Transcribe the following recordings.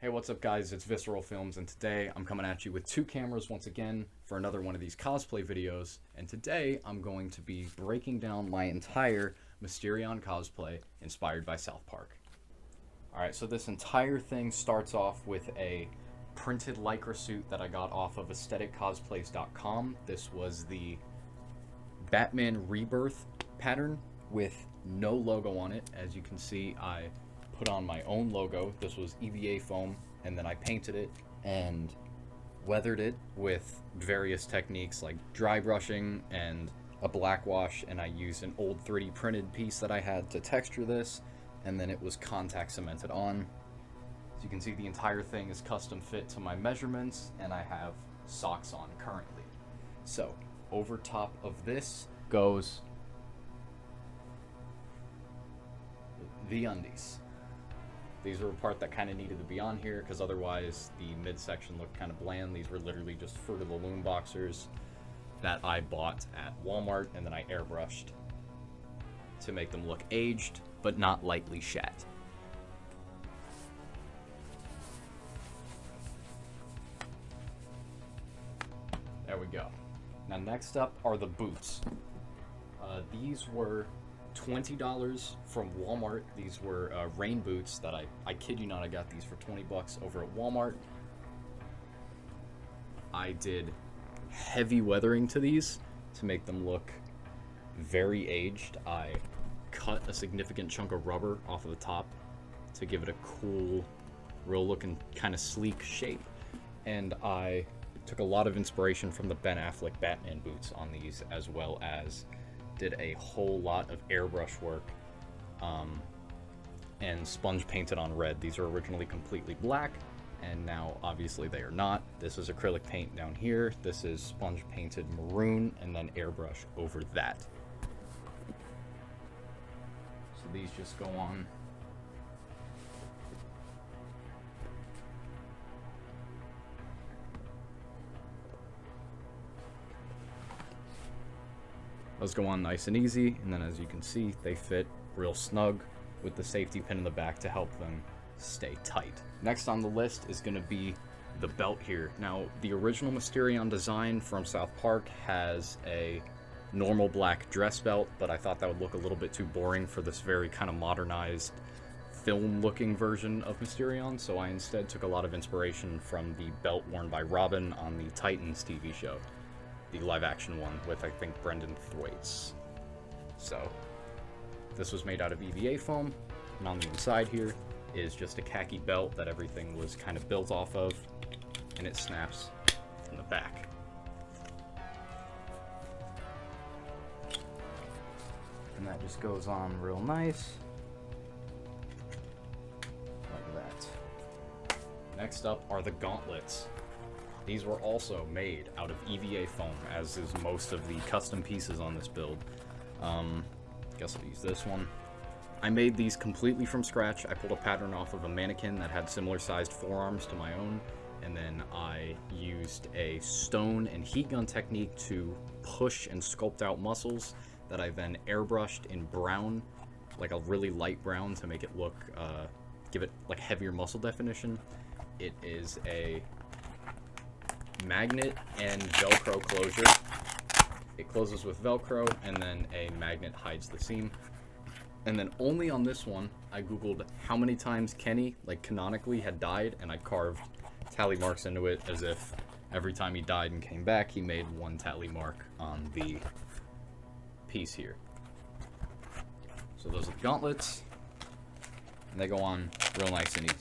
Hey, what's up guys? It's Visceral Films, and today I'm coming at you with two cameras once again for another one of these cosplay videos. And today I'm going to be breaking down my entire Mysterion cosplay inspired by South Park. Alright, so this entire thing starts off with a printed Lycra suit that I got off of aestheticcosplays.com. This was the Batman Rebirth pattern with no logo on it. As you can see, I put on my own logo. This was EVA foam, and then I painted it and weathered it with various techniques like dry brushing and a black wash, and I used an old 3D printed piece that I had to texture this, and then it was contact cemented on. As you can see, the entire thing is custom fit to my measurements, and I have socks on currently. So over top of this goes the undies. These were a part that kind of needed to be on here because otherwise the midsection looked kind of bland. These were literally just Fruit of the Loom boxers that I bought at Walmart, and then I airbrushed to make them look aged but not lightly shat. There we go. Now next up are the boots. These were $20 from Walmart. These were rain boots that I kid you not, I got these for 20 bucks over at Walmart. I did heavy weathering to these to make them look very aged. I cut a significant chunk of rubber off of the top to give it a cool, real looking kind of sleek shape. And I took a lot of inspiration from the Ben Affleck Batman boots on these, as well as did a whole lot of airbrush work and sponge painted on red. These are originally completely black, and now obviously they are not. This is acrylic paint down here. This is sponge painted maroon, and then airbrush over that. So these just go on. Those go on nice and easy, and then as you can see, they fit real snug with the safety pin in the back to help them stay tight. Next on the list is going to be the belt here. Now, the original Mysterion design from South Park has a normal black dress belt, but I thought that would look a little bit too boring for this very kind of modernized film-looking version of Mysterion, so I instead took a lot of inspiration from the belt worn by Robin on the Titans TV show. The live-action one with, I think, Brendan Thwaites. So, this was made out of EVA foam, and on the inside here is just a khaki belt that everything was kind of built off of, and it snaps from the back. And that just goes on real nice, like that. Next up are the gauntlets. These were also made out of EVA foam, as is most of the custom pieces on this build. Guess I'll use this one. I made these completely from scratch. I pulled a pattern off of a mannequin that had similar sized forearms to my own, and then I used a stone and heat gun technique to push and sculpt out muscles that I then airbrushed in brown, like a really light brown, to make it look, give it like heavier muscle definition. It is a magnet and Velcro closure. It closes with Velcro, and then a magnet hides the seam. And then only on this one, I googled how many times Kenny, like canonically, had died, and I carved tally marks into it as if every time he died and came back, he made one tally mark on the piece here. So those are the gauntlets, and they go on real nice and easy.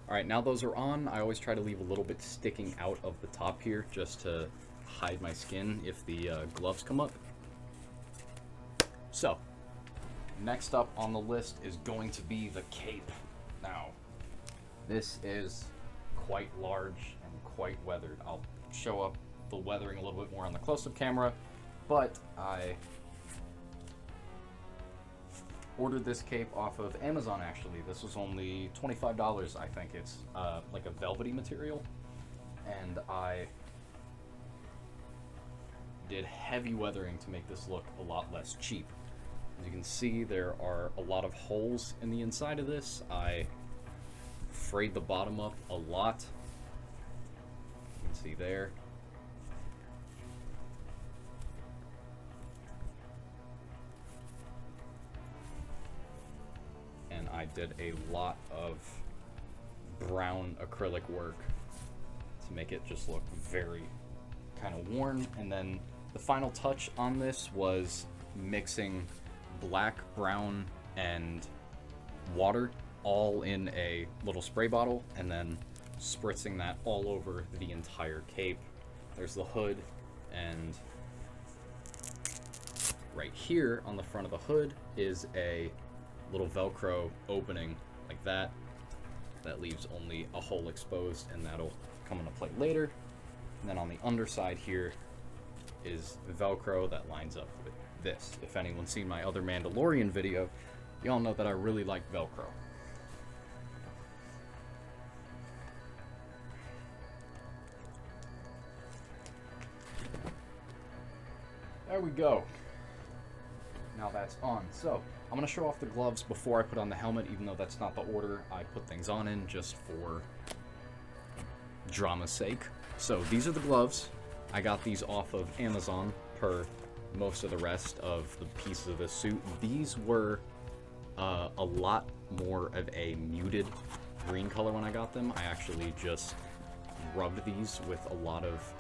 Alright, now those are on, I always try to leave a little bit sticking out of the top here just to hide my skin if the gloves come up. So, next up on the list is going to be the cape. Now, this is quite large and quite weathered. I'll show up the weathering a little bit more on the close-up camera, but I ordered this cape off of Amazon, actually. This was only $25, I think. It's like a velvety material. And I did heavy weathering to make this look a lot less cheap. As you can see, there are a lot of holes in the inside of this. I frayed the bottom up a lot. You can see there. And I did a lot of brown acrylic work to make it just look very kind of worn. And then the final touch on this was mixing black, brown, and water all in a little spray bottle and then spritzing that all over the entire cape. There's the hood, and right here on the front of the hood is a little Velcro opening like that. That leaves only a hole exposed, and that'll come into play later. And then on the underside here is Velcro that lines up with this. If anyone's seen my other Mandalorian video, y'all know that I really like Velcro. There we go. Now that's on. So, I'm going to show off the gloves before I put on the helmet, even though that's not the order I put things on in, just for drama's sake. So, these are the gloves. I got these off of Amazon, per most of the rest of the pieces of the suit. These were a lot more of a muted green color when I got them. I actually just rubbed these with a lot of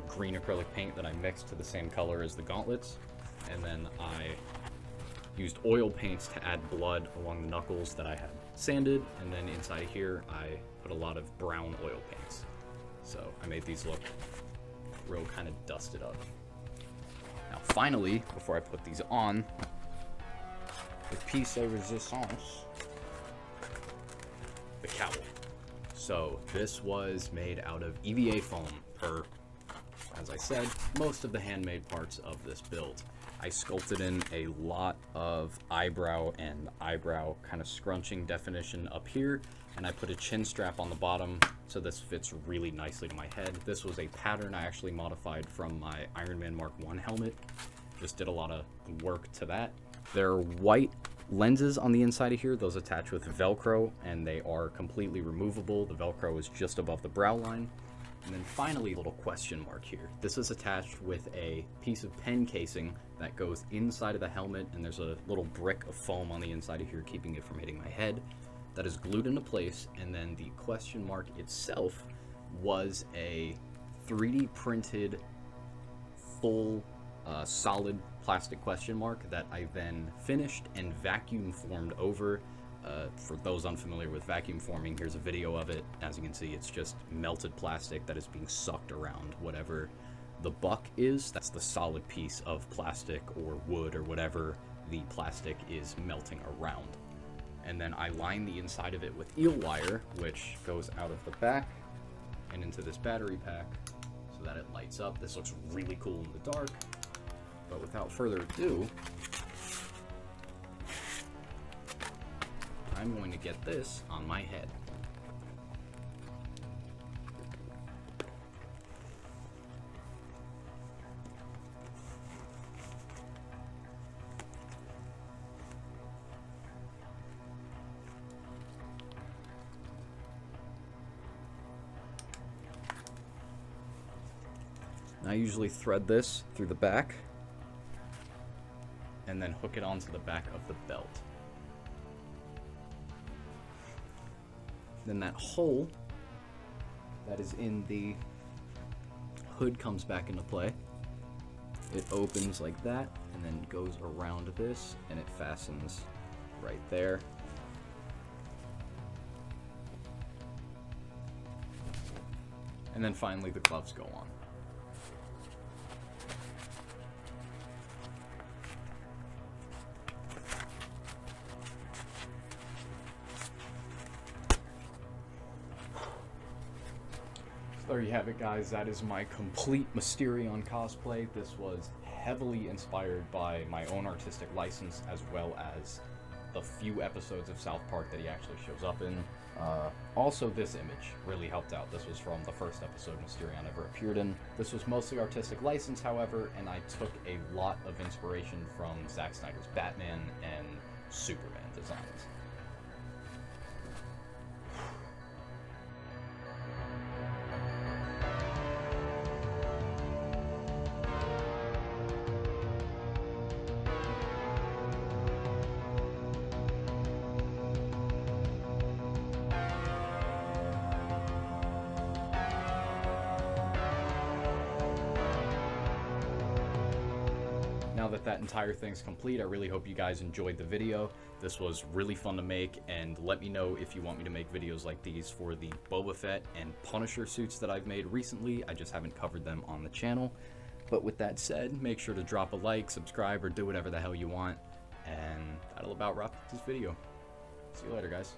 green acrylic paint that I mixed to the same color as the gauntlets, and then I used oil paints to add blood along the knuckles that I had sanded, and then inside here I put a lot of brown oil paints. So I made these look real kind of dusted up. Now finally, before I put these on, the piece de resistance, the cowl. So this was made out of EVA foam, per, as I said, most of the handmade parts of this build. I sculpted in a lot of eyebrow and eyebrow kind of scrunching definition up here, and I put a chin strap on the bottom so this fits really nicely to my head. This was a pattern I actually modified from my Iron Man Mark I helmet. Just did a lot of work to that. There are white lenses on the inside of here. Those attach with Velcro, and they are completely removable. The Velcro is just above the brow line. And then finally, a little question mark here. This is attached with a piece of pen casing that goes inside of the helmet, and there's a little brick of foam on the inside of here keeping it from hitting my head. That is glued into place, and then the question mark itself was a 3D printed full solid plastic question mark that I then finished and vacuum formed over. For those unfamiliar with vacuum forming, here's a video of it. As you can see, it's just melted plastic that is being sucked around whatever the buck is. That's the solid piece of plastic or wood or whatever the plastic is melting around. And then I line the inside of it with eel wire, which goes out of the back and into this battery pack so that it lights up. This looks really cool in the dark. But without further ado, I'm going to get this on my head. I usually thread this through the back and then hook it onto the back of the belt. Then that hole that is in the hood comes back into play. It opens like that and then goes around this, and it fastens right there. And then finally the gloves go on. There you have it, guys. That is my complete Mysterion cosplay. This was heavily inspired by my own artistic license, as well as the few episodes of South Park that he actually shows up in. Also, this image really helped out. This was from the first episode Mysterion ever appeared in. This was mostly artistic license, however, and I took a lot of inspiration from Zack Snyder's Batman and Superman designs. Now that that entire thing's complete, I really hope you guys enjoyed the video. This was really fun to make, and let me know if you want me to make videos like these for the Boba Fett and Punisher suits that I've made recently. I just haven't covered them on the channel. But with that said, make sure to drop a like, subscribe, or do whatever the hell you want. And that'll about wrap up this video. See you later, guys.